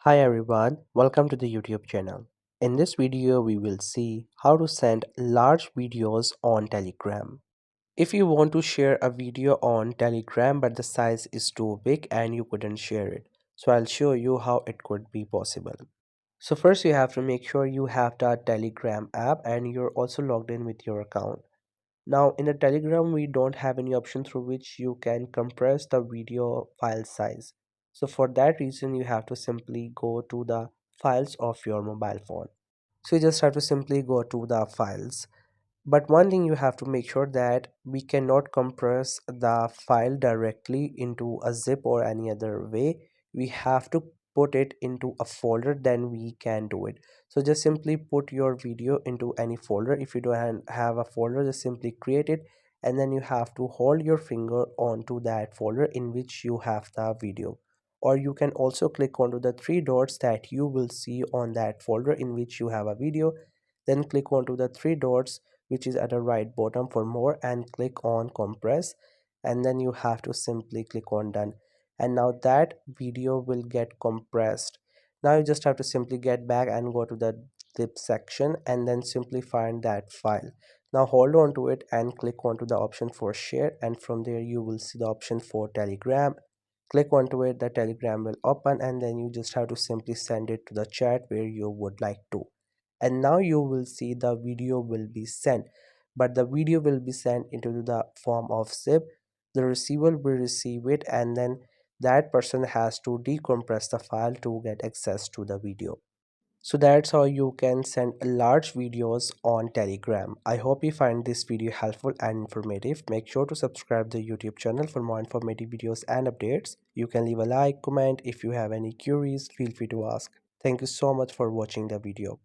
Hi everyone, welcome to the YouTube channel. In this video, we will see how to send large videos on Telegram. If you want to share a video on Telegram but the size is too big and you couldn't share it, so I'll show you how it could be possible. So first you have to make sure you have the Telegram app and you're also logged in with your account. Now in the Telegram, we don't have any option through which you can compress the video file size. So for that reason, you have to simply go to the files of your mobile phone. So you just have to simply go to the files. But one thing you have to make sure that we cannot compress the file directly into a zip or any other way. We have to put it into a folder, then we can do it. So just simply put your video into any folder. If you don't have a folder, just simply create it, and then you have to hold your finger onto that folder in which you have the video. Or you can also click onto the three dots that you will see on that folder in which you have a video, then click onto the three dots which is at the right bottom for more and click on compress, and then you have to simply click on done, and now that video will get compressed. Now you just have to simply get back and go to the zip section and then simply find that file. Now hold on to it and click onto the option for share, and from there you will see the option for Telegram. Click onto it, the Telegram will open, and then you just have to simply send it to the chat where you would like to. And now you will see the video will be sent, but the video will be sent into the form of zip. The receiver will receive it, and then that person has to decompress the file to get access to the video. So that's how you can send large videos on Telegram. I hope you find this video helpful and informative. Make sure to subscribe the YouTube channel for more informative videos and updates. You can leave a like, comment. If you have any queries, feel free to ask. Thank you so much for watching the video.